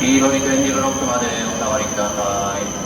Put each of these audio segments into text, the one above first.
黄色い点字ブロックまでお下がりください。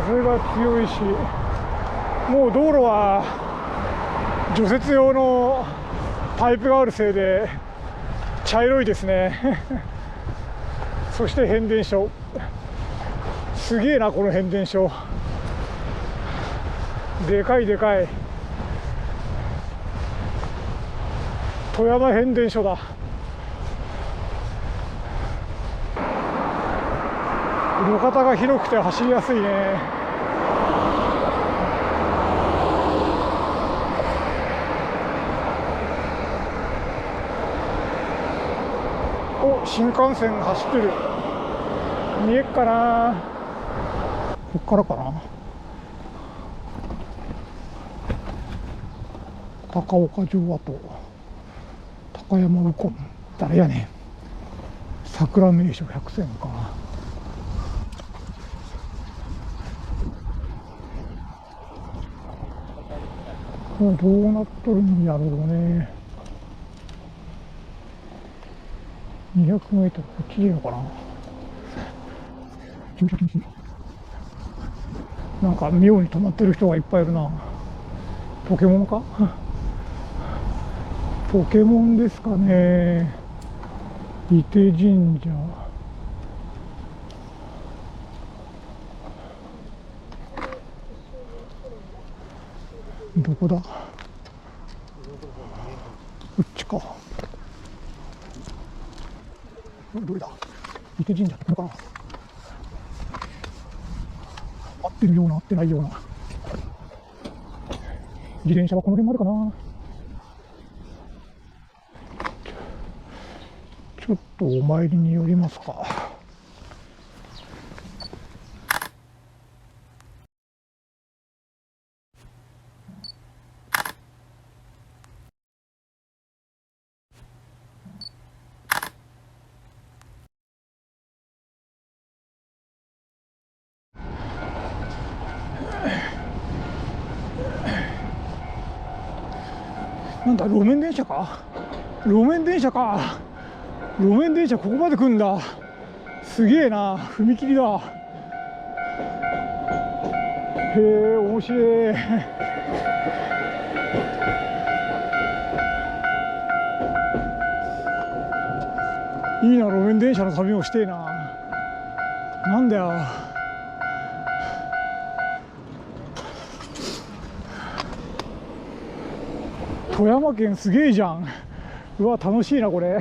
風が強いし、もう道路は除雪用のパイプがあるせいで茶色いですねそして変電所、すげえなこの変電所、でかいでかい、富山変電所だ。路肩が広くて走りやすいね。お、新幹線走ってる。見えっかな。こっからかな。高岡城跡、高山右近、誰やねん。桜名所100選か。どうなっとるんやろうね。200メートル、こっちでいいのかな。駐車禁止。なんか妙に止まってる人がいっぱいいるな。ポケモンかポケモンですかね。伊手神社。どこだ。こっちか。どれだ。伊手神社ってこれかな。合ってるような合ってないような。自転車はこの辺までかな。ちょっとお参りに寄りますか。なんだ、路面電車か。路面電車か。路面電車ここまで来るんだ。すげえな。踏切だ。へえ、面白い。いいな、路面電車の旅をしてえな。なんだよ。富山県すげえじゃん。うわ、楽しいなこれ。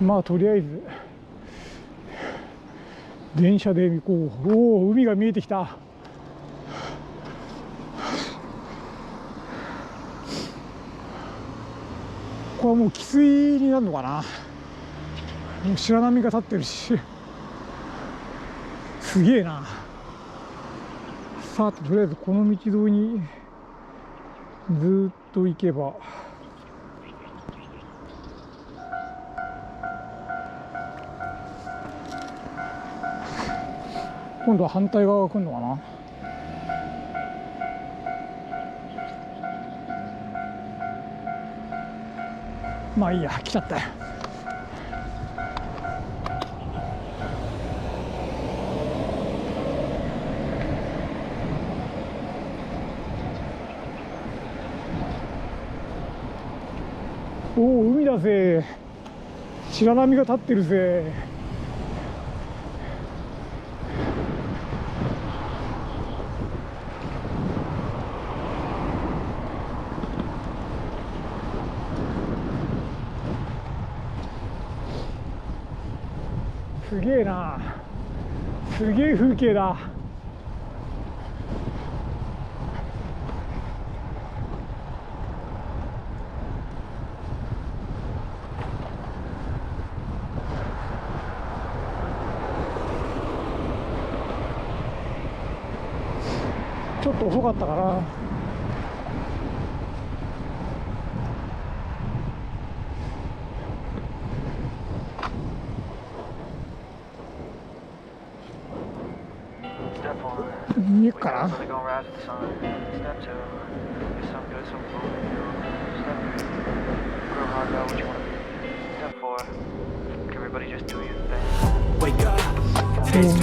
まあとりあえず電車で行こう。おお、海が見えてきた。これはもう汽水になるのかな。もう白波が立ってるし、すげえな。さあ、とりあえずこの道沿いにずっと行けば、今度は反対側が来るのかな。まあいいや、来ちゃったよ。おお、海だぜ。白波が立ってるぜ。すげえな、すげえ風景だ。ちょっと遅かったかな。見えっかな。なん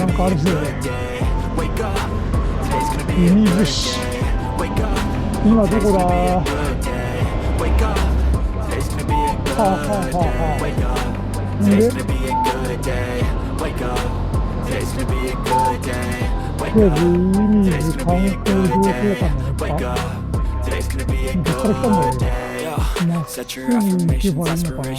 かあるぜ。海寿司。今どこだ。はあはあはあ。でとりあえず海水観光場交換の中どっから来たんだよ。まっすぐ行けばいいのかな。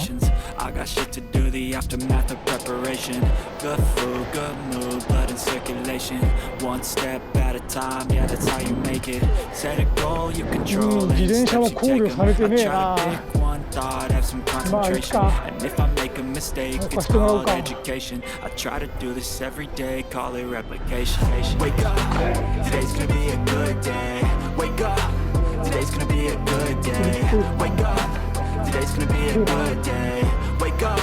I got shit to do, the aftermath of preparation. Good food, good mood, blood in circulation. One step at a time, yeah, that's how you make it. Set a goal, you control it. 自転車は考慮されてねえな。 One thought, have some concentration. And if I make a mistake, it's called education. I try to do this every day, call it replication. Wake up, today's gonna be a good day. Wake up, today's gonna be a good day. Wake up, today's gonna be a good day. Wake up,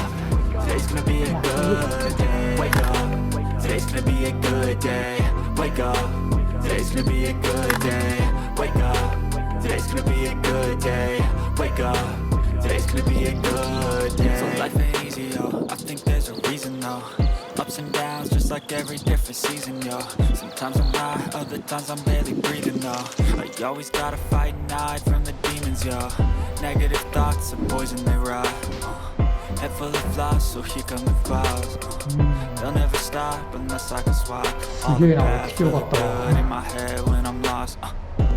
today's gonna be a good day. Wake up, today's gonna be a good day. Wake up, today's gonna be a good day. Wake up, today's gonna be a good day. Wake up, today's gonna be a good day. So life ain't easy, yo. I think there's a reason, though. Ups and downs, just like every different season, yo. Sometimes I'm high, other times I'm barely breathing, though. I always gotta fight and hide from the demons, yo. Negative thoughts are poison, they rot. Head full of flies, so here come the clouds. They'll never stop unless I can swap all the bad for the good in my head when I'm lost.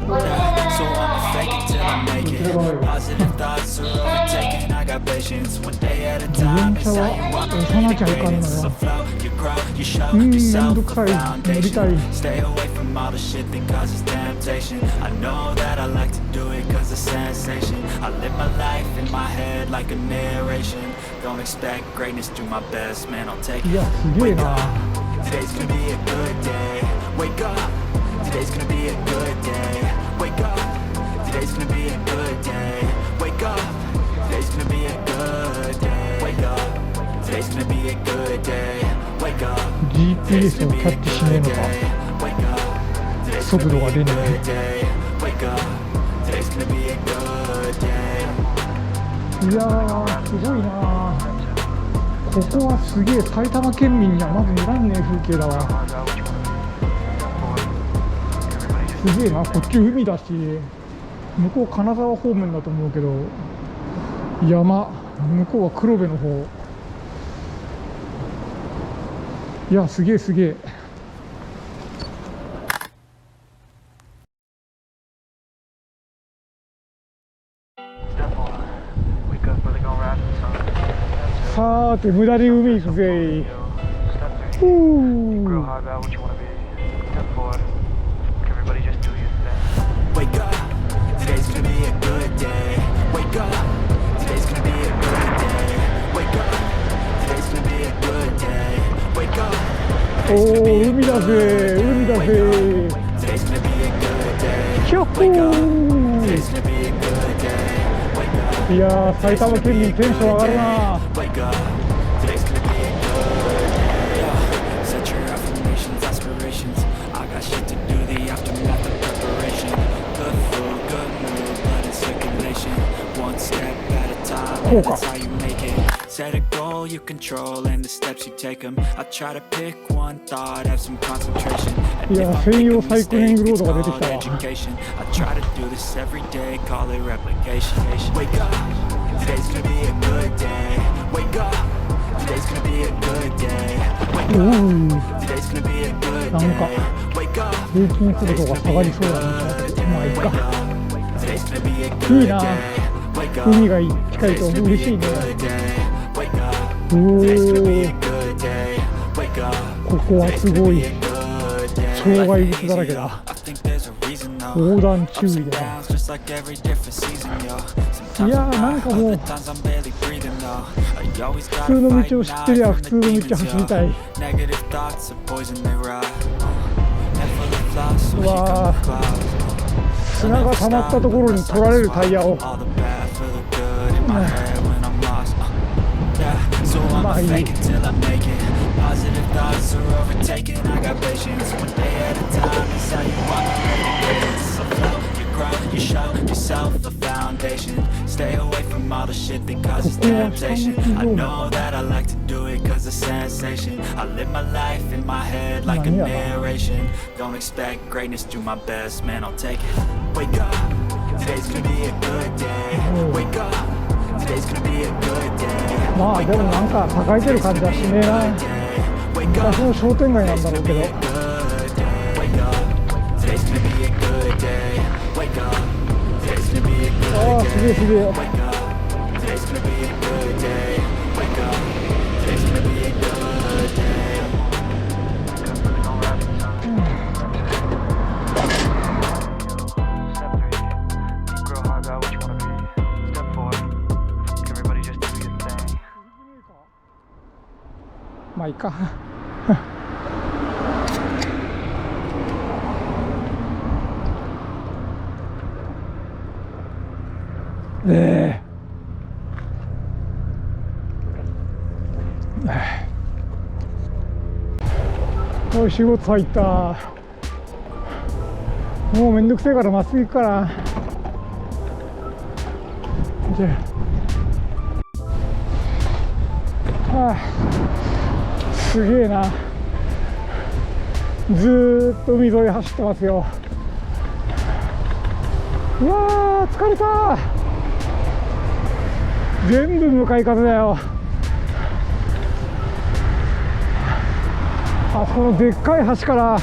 Yeah, so I'ma fake it till I make it. Positive thoughts are overtaken. I got patience, one day at a time. It's how you want to be great. So flow, you grow, you show yourself a foundation. Stay away from all the shit that causes temptation. I know that I like to do it cause it's sensation. I live my life in my head like a narration. Don't expect greatness, do my best, man, I'll take it. Wake up, today's gonna be a good day. Wake up, today's gonna be a good day. Wake up, today's gonna be a good day. Wake up, today's gonna be a good day. Wake up, today's gonna be a good day. Wake up, GPS をキャッチしないのか。速度が出ねえ。いやー、すごいな。ここはすげえ、埼玉県民にはまず見らんねえ風景だわ。すげえな、こっち海だし、向こう金沢方面だと思うけど、山、向こうは黒部の方。いや、すげえすげえ。さーて、無駄に海行くぜ。おー、海だぜ、海だぜ。ひょっほー。いやー、埼玉県民テンション上がるな。おこうか。 Set a goal you control and the steps you take them. I try to pick one thought, have some concentration. And if I make a mistake, it's called education. I try to do this every day, call it replication. Wake up, today's gonna be a good day. Wake up, today's gonna be a good day. Wake up, today's gonna be a good day. Wake up, today's gonna be a good day. Today's gonna be a good day. 海が近いと嬉しいね。おー、ここはすごい障害物だらけだ。横断注意だ。いやー、なんかもう普通の道を知ってりゃ普通の道走りたい。うわー、砂が溜まったところに取られるタイヤを、まあいい。You show yourself a foundation. Stay away from all the shit that causes temptation. I know that I like to do it cause it's sensation. I live my life in my head like a narration. Don't expect greatness, do my best, man, I'll take it. Wake up, today's gonna be a good day. Wake up, today's gonna be a good day. まあでもなんか栄えてる感じはしねえな。昔の商店街なんだろうけど。ああ、すげえすげえ。まあいいか。おい、仕事入った。もうめんどくせえからまっすぐ行くから。じゃあ、すげえな。ずーっと海沿い走ってますよ。うわー、疲れた。全部向かい風だよ。あそこのでっかい橋から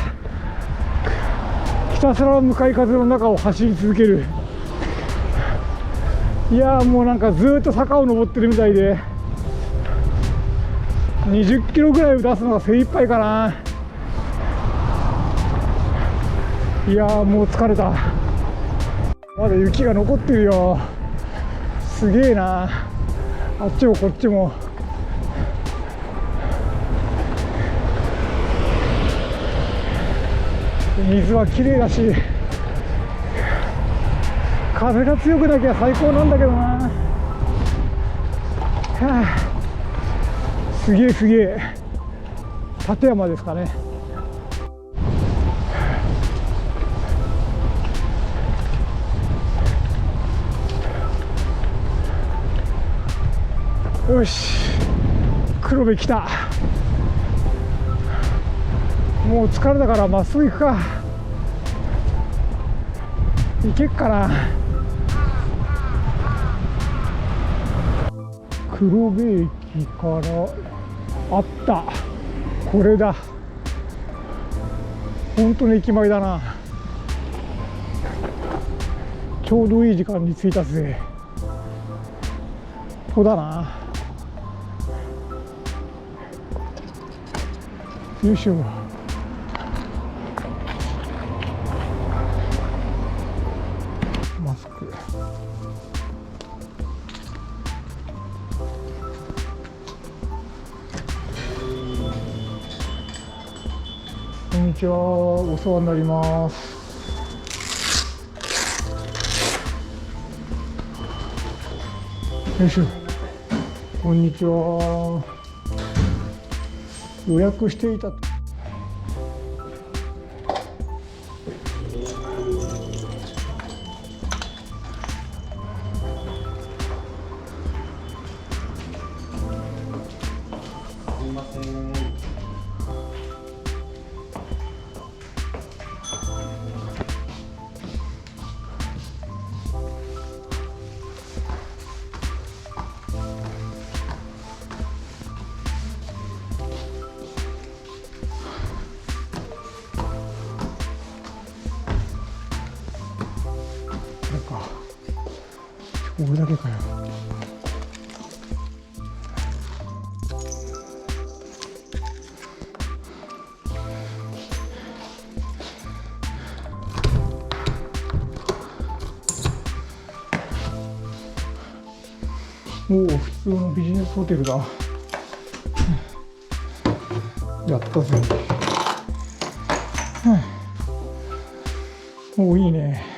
ひたすら向かい風の中を走り続ける。いやー、もうなんかずーっと坂を登ってるみたいで20キロぐらいを出すのが精一杯かな。いやー、もう疲れた。まだ雪が残ってるよ。すげえな。あっちもこっちも。水は綺麗だし、風が強くなきゃ最高なんだけどな。はあ、すげえすげえ。立山ですかね。よし、黒部来た。もう疲れたからまっすぐ行くか。行けっかな。黒部駅からあった。これだ。本当に駅前だな。ちょうどいい時間に着いたぜ。ここだな。よいしょ。マスク。こんにちは、お世話になります。よいしょ。こんにちは。予約していた。俺だけかよ。もう普通のビジネスホテルだ。やったぜ。おお、いいね。